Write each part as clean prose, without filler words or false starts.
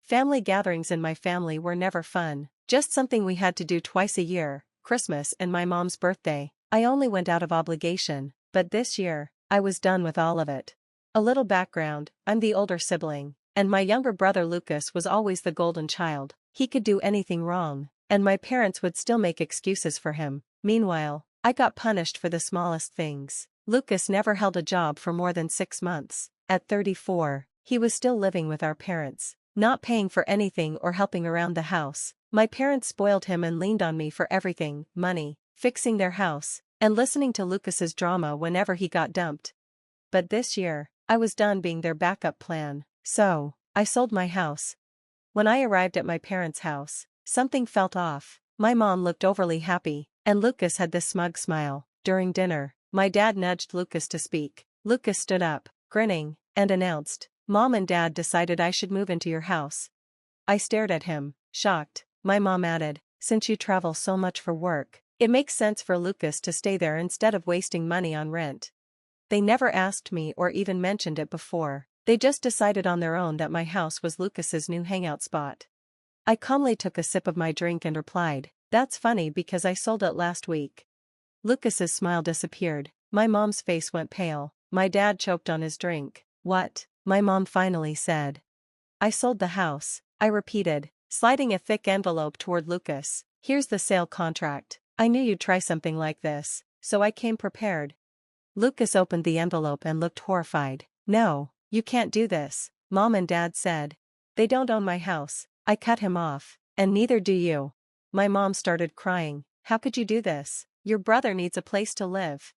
Family gatherings in my family were never fun, just something we had to do twice a year, Christmas and my mom's birthday. I only went out of obligation, but this year, I was done with all of it. A little background, I'm the older sibling, and my younger brother Lucas was always the golden child. He could do anything wrong, and my parents would still make excuses for him. Meanwhile, I got punished for the smallest things. Lucas never held a job for more than 6 months. At 34, he was still living with our parents, not paying for anything or helping around the house. My parents spoiled him and leaned on me for everything: money, fixing their house, and listening to Lucas's drama whenever he got dumped. But this year, I was done being their backup plan, so I sold my house. When I arrived at my parents' house, something felt off. My mom looked overly happy, and Lucas had this smug smile. During dinner, my dad nudged Lucas to speak. Lucas stood up, grinning, and announced, "Mom and Dad decided I should move into your house." I stared at him, shocked. My mom added, "Since you travel so much for work, it makes sense for Lucas to stay there instead of wasting money on rent." They never asked me or even mentioned it before. They just decided on their own that my house was Lucas's new hangout spot. I calmly took a sip of my drink and replied, "That's funny because I sold it last week." Lucas's smile disappeared. My mom's face went pale. My dad choked on his drink. "What?" my mom finally said. "I sold the house," I repeated, sliding a thick envelope toward Lucas. "Here's the sale contract. I knew you'd try something like this, so I came prepared." Lucas opened the envelope and looked horrified. "No, you can't do this," Mom and Dad said. "They don't own my house." I cut him off. "And neither do you." My mom started crying. "How could you do this? Your brother needs a place to live."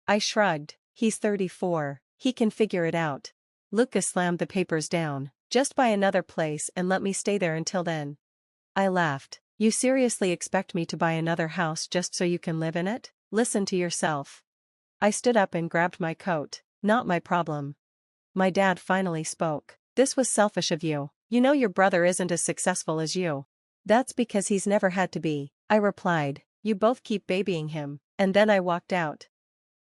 I shrugged. "He's 34, he can figure it out." Lucas slammed the papers down. "Just buy another place and let me stay there until then." I laughed. "You seriously expect me to buy another house just so you can live in it? Listen to yourself." I stood up and grabbed my coat. "Not my problem." My dad finally spoke. "This was selfish of you. You know your brother isn't as successful as you." "That's because he's never had to be," I replied. "You both keep babying him." And then I walked out.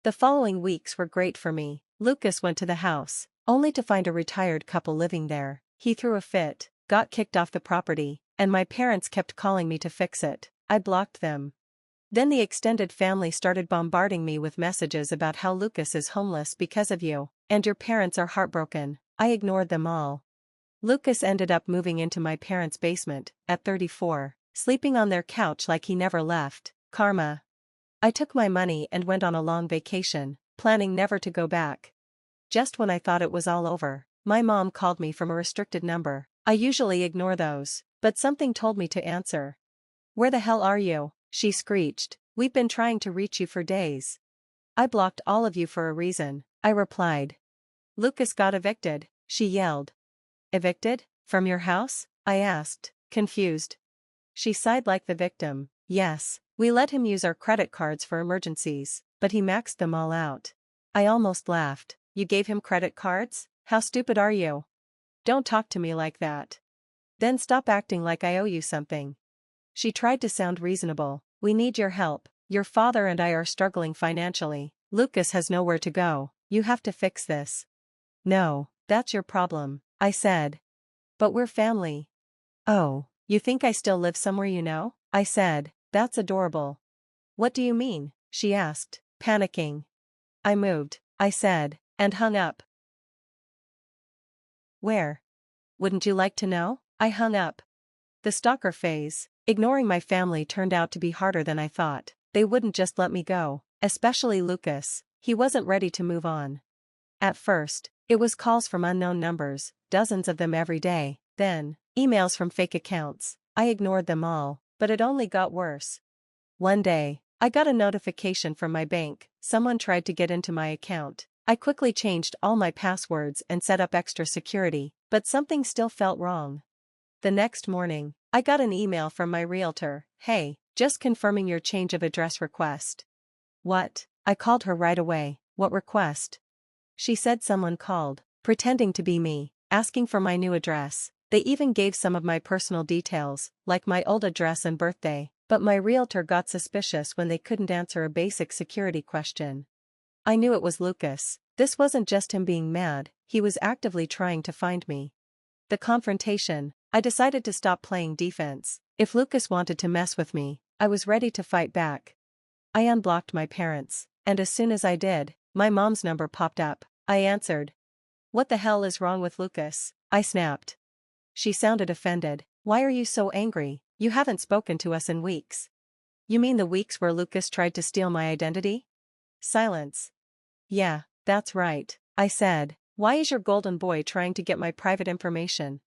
The following weeks were great for me. Lucas went to the house, only to find a retired couple living there. He threw a fit, got kicked off the property, and my parents kept calling me to fix it. I blocked them. Then the extended family started bombarding me with messages about how Lucas is homeless because of you, and your parents are heartbroken. I ignored them all. Lucas ended up moving into my parents' basement, at 34, sleeping on their couch like he never left. Karma. I took my money and went on a long vacation, planning never to go back. Just when I thought it was all over, my mom called me from a restricted number. I usually ignore those, but something told me to answer. "Where the hell are you?" she screeched. "We've been trying to reach you for days." "I blocked all of you for a reason," I replied. "Lucas got evicted," she yelled. "Evicted? From your house?" I asked, confused. She sighed like the victim. "Yes, we let him use our credit cards for emergencies, but he maxed them all out." I almost laughed. "You gave him credit cards? How stupid are you? Don't talk to me like that. Then stop acting like I owe you something." She tried to sound reasonable. "We need your help. Your father and I are struggling financially. Lucas has nowhere to go. You have to fix this." "No, that's your problem," I said. "But we're family." "Oh, you think I still live somewhere you know?" I said. "That's adorable." "What do you mean?" she asked, panicking. "I moved," I said, and hung up. "Where? Wouldn't you like to know?" I hung up. The stalker phase. Ignoring my family turned out to be harder than I thought. They wouldn't just let me go, especially Lucas. He wasn't ready to move on. At first, it was calls from unknown numbers, dozens of them every day, then, emails from fake accounts. I ignored them all, but it only got worse. One day, I got a notification from my bank. Someone tried to get into my account. I quickly changed all my passwords and set up extra security, but something still felt wrong. The next morning, I got an email from my realtor. "Hey, just confirming your change of address request." "What?" I called her right away. "What request?" She said someone called, pretending to be me, asking for my new address. They even gave some of my personal details, like my old address and birthday, but my realtor got suspicious when they couldn't answer a basic security question. I knew it was Lucas. This wasn't just him being mad, he was actively trying to find me. The confrontation, I decided to stop playing defense. If Lucas wanted to mess with me, I was ready to fight back. I unblocked my parents, and as soon as I did, my mom's number popped up. I answered. "What the hell is wrong with Lucas?" I snapped. She sounded offended. "Why are you so angry? You haven't spoken to us in weeks." "You mean the weeks where Lucas tried to steal my identity?" Silence. "Yeah, that's right," I said. "Why is your golden boy trying to get my private information?"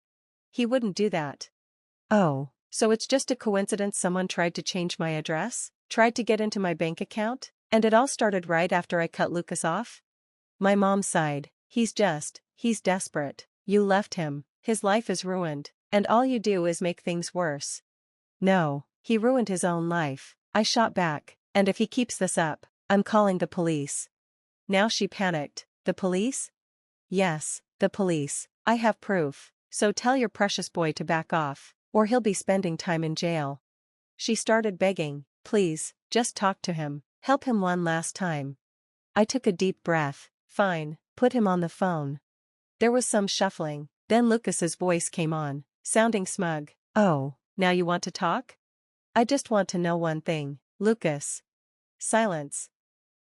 "He wouldn't do that." "Oh, so it's just a coincidence someone tried to change my address? Tried to get into my bank account? And it all started right after I cut Lucas off?" My mom sighed. He's desperate. You left him, his life is ruined, and all you do is make things worse." "No, he ruined his own life," I shot back, "and if he keeps this up, I'm calling the police." Now she panicked. "The police?" "Yes, the police. I have proof, so tell your precious boy to back off, or he'll be spending time in jail." She started begging, "Please, just talk to him, help him one last time." I took a deep breath. "Fine, put him on the phone." There was some shuffling, then Lucas's voice came on, sounding smug. "Oh, now you want to talk? I just want to know one thing, Lucas." Silence.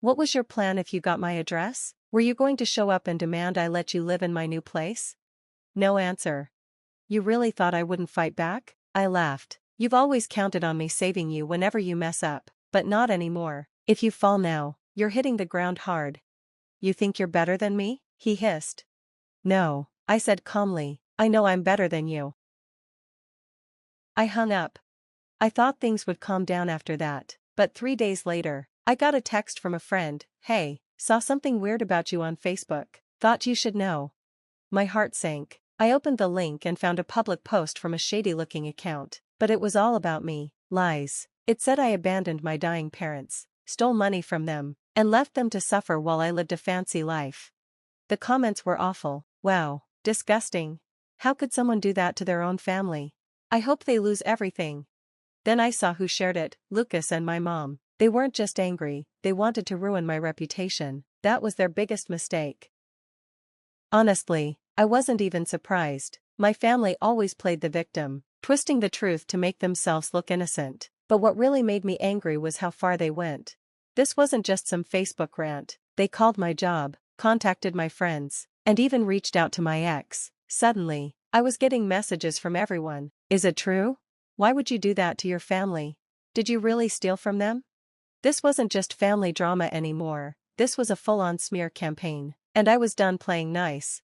"What was your plan if you got my address? Were you going to show up and demand I let you live in my new place?" No answer. "You really thought I wouldn't fight back?" I laughed. "You've always counted on me saving you whenever you mess up, but not anymore. If you fall now, you're hitting the ground hard." "You think you're better than me?" he hissed. "No," I said calmly, "I know I'm better than you." I hung up. I thought things would calm down after that, but 3 days later, I got a text from a friend. "Hey, saw something weird about you on Facebook. Thought you should know." My heart sank. I opened the link and found a public post from a shady-looking account, but it was all about me. Lies. It said I abandoned my dying parents, stole money from them, and left them to suffer while I lived a fancy life. The comments were awful. Wow, disgusting. How could someone do that to their own family? I hope they lose everything. Then I saw who shared it, Lucas and my mom. They weren't just angry, they wanted to ruin my reputation. That was their biggest mistake. Honestly, I wasn't even surprised. My family always played the victim, twisting the truth to make themselves look innocent. But what really made me angry was how far they went. This wasn't just some Facebook rant. They called my job, contacted my friends, and even reached out to my ex. Suddenly, I was getting messages from everyone. "Is it true? Why would you do that to your family? Did you really steal from them?" This wasn't just family drama anymore, this was a full-on smear campaign, and I was done playing nice.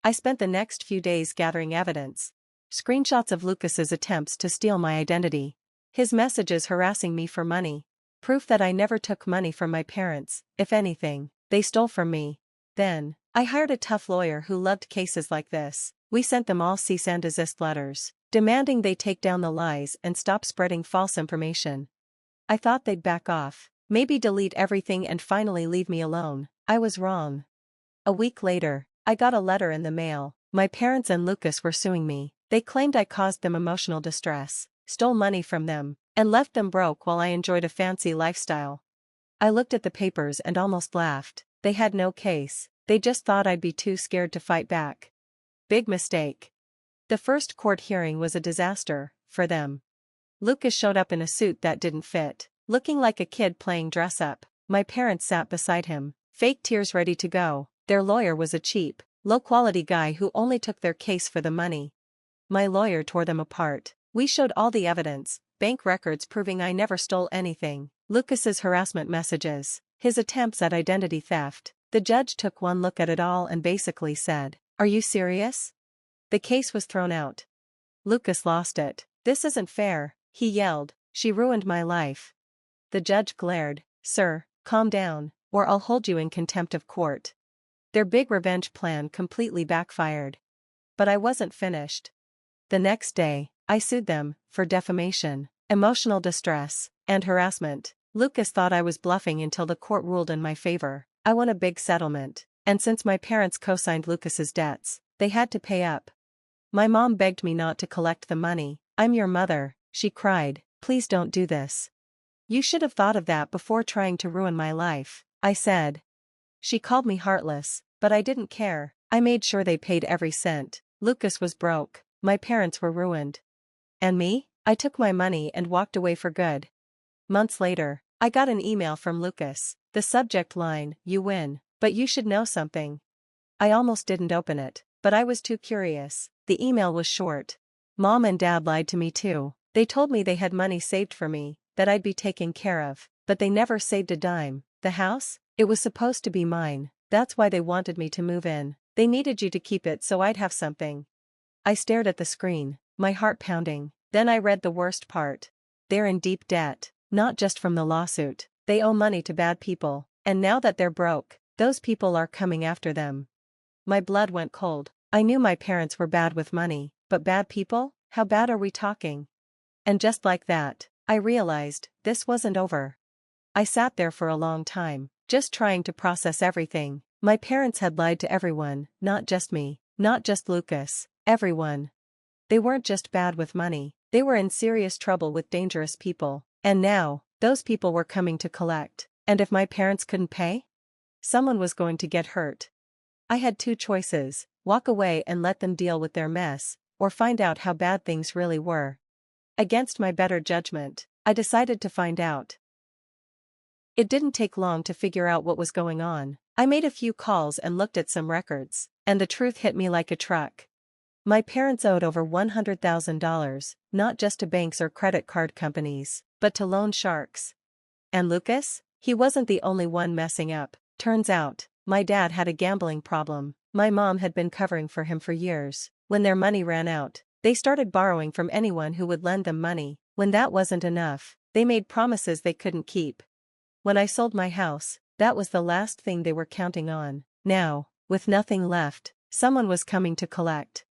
I spent the next few days gathering evidence. Screenshots of Lucas's attempts to steal my identity. His messages harassing me for money. Proof that I never took money from my parents. If anything, they stole from me. Then, I hired a tough lawyer who loved cases like this. We sent them all cease and desist letters, demanding they take down the lies and stop spreading false information. I thought they'd back off, maybe delete everything and finally leave me alone. I was wrong. A week later, I got a letter in the mail. My parents and Lucas were suing me. They claimed I caused them emotional distress, stole money from them, and left them broke while I enjoyed a fancy lifestyle. I looked at the papers and almost laughed. They had no case. They just thought I'd be too scared to fight back. Big mistake. The first court hearing was a disaster, for them. Lucas showed up in a suit that didn't fit, looking like a kid playing dress-up. My parents sat beside him, fake tears ready to go. Their lawyer was a cheap, low-quality guy who only took their case for the money. My lawyer tore them apart. We showed all the evidence, bank records proving I never stole anything, Lucas's harassment messages, his attempts at identity theft. The judge took one look at it all and basically said, "Are you serious?" The case was thrown out. Lucas lost it. "This isn't fair," he yelled. "She ruined my life." The judge glared. "Sir, calm down, or I'll hold you in contempt of court." Their big revenge plan completely backfired. But I wasn't finished. The next day, I sued them for defamation, emotional distress, and harassment. Lucas thought I was bluffing until the court ruled in my favor. I won a big settlement, and since my parents co-signed Lucas's debts, they had to pay up. My mom begged me not to collect the money. "I'm your mother," she cried. "Please don't do this. You should have thought of that before trying to ruin my life," I said. She called me heartless, but I didn't care. I made sure they paid every cent. Lucas was broke. My parents were ruined. And me? I took my money and walked away for good. Months later, I got an email from Lucas. The subject line, "You win, but you should know something." I almost didn't open it, but I was too curious. The email was short. Mom and Dad lied to me too. They told me they had money saved for me, that I'd be taken care of, but they never saved a dime. The house? It was supposed to be mine. That's why they wanted me to move in. They needed you to keep it so I'd have something. I stared at the screen, my heart pounding. Then I read the worst part. They're in deep debt, not just from the lawsuit. They owe money to bad people, and now that they're broke, those people are coming after them. My blood went cold. I knew my parents were bad with money, but bad people? How bad are we talking? And just like that, I realized this wasn't over. I sat there for a long time, just trying to process everything. My parents had lied to everyone, not just me, not just Lucas, everyone. They weren't just bad with money, they were in serious trouble with dangerous people. And now, those people were coming to collect. And if my parents couldn't pay? Someone was going to get hurt. I had two choices: walk away and let them deal with their mess, or find out how bad things really were. Against my better judgment, I decided to find out. It didn't take long to figure out what was going on. I made a few calls and looked at some records, and the truth hit me like a truck. My parents owed over $100,000, not just to banks or credit card companies, but to loan sharks. And Lucas? He wasn't the only one messing up. Turns out, my dad had a gambling problem. My mom had been covering for him for years. When their money ran out, they started borrowing from anyone who would lend them money. When that wasn't enough, they made promises they couldn't keep. When I sold my house, that was the last thing they were counting on. Now, with nothing left, someone was coming to collect.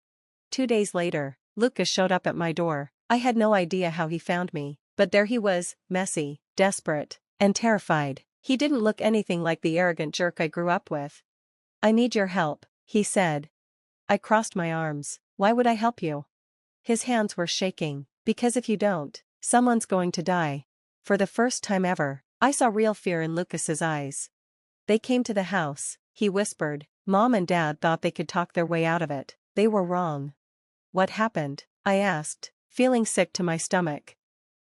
2 days later, Lucas showed up at my door. I had no idea how he found me, but there he was, messy, desperate, and terrified. He didn't look anything like the arrogant jerk I grew up with. "I need your help," he said. I crossed my arms. "Why would I help you?" His hands were shaking. "Because if you don't, someone's going to die." For the first time ever, I saw real fear in Lucas's eyes. "They came to the house," he whispered. "Mom and Dad thought they could talk their way out of it. They were wrong." "What happened?" I asked, feeling sick to my stomach.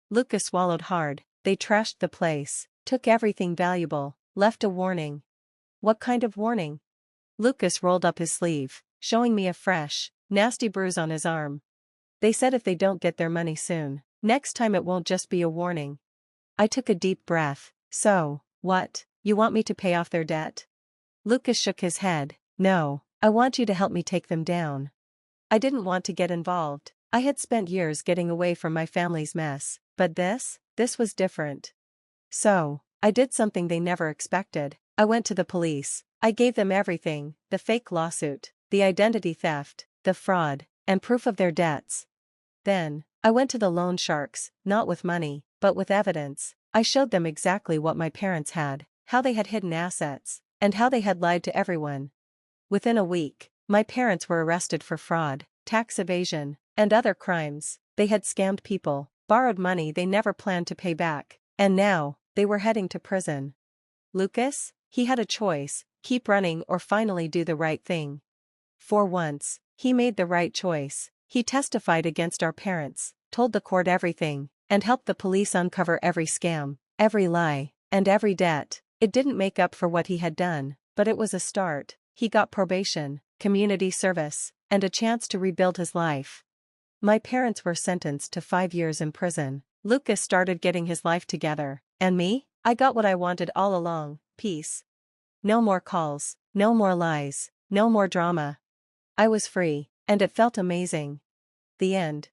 Lucas swallowed hard. "They trashed the place, took everything valuable, left a warning." "What kind of warning?" Lucas rolled up his sleeve, showing me a fresh, nasty bruise on his arm. "They said if they don't get their money soon, next time it won't just be a warning." I took a deep breath. "So, what? You want me to pay off their debt?" Lucas shook his head. "No, I want you to help me take them down." I didn't want to get involved. I had spent years getting away from my family's mess, but this was different. So, I did something they never expected. I went to the police. I gave them everything: the fake lawsuit, the identity theft, the fraud, and proof of their debts. Then, I went to the loan sharks, not with money, but with evidence. I showed them exactly what my parents had, how they had hidden assets, and how they had lied to everyone. Within a week, my parents were arrested for fraud, tax evasion, and other crimes. They had scammed people, borrowed money they never planned to pay back, and now, they were heading to prison. Lucas? He had a choice: keep running or finally do the right thing. For once, he made the right choice. He testified against our parents, told the court everything, and helped the police uncover every scam, every lie, and every debt. It didn't make up for what he had done, but it was a start. He got probation, community service, and a chance to rebuild his life. My parents were sentenced to 5 years in prison. Lucas started getting his life together. And me? I got what I wanted all along: peace. No more calls, no more lies, no more drama. I was free, and it felt amazing. The end.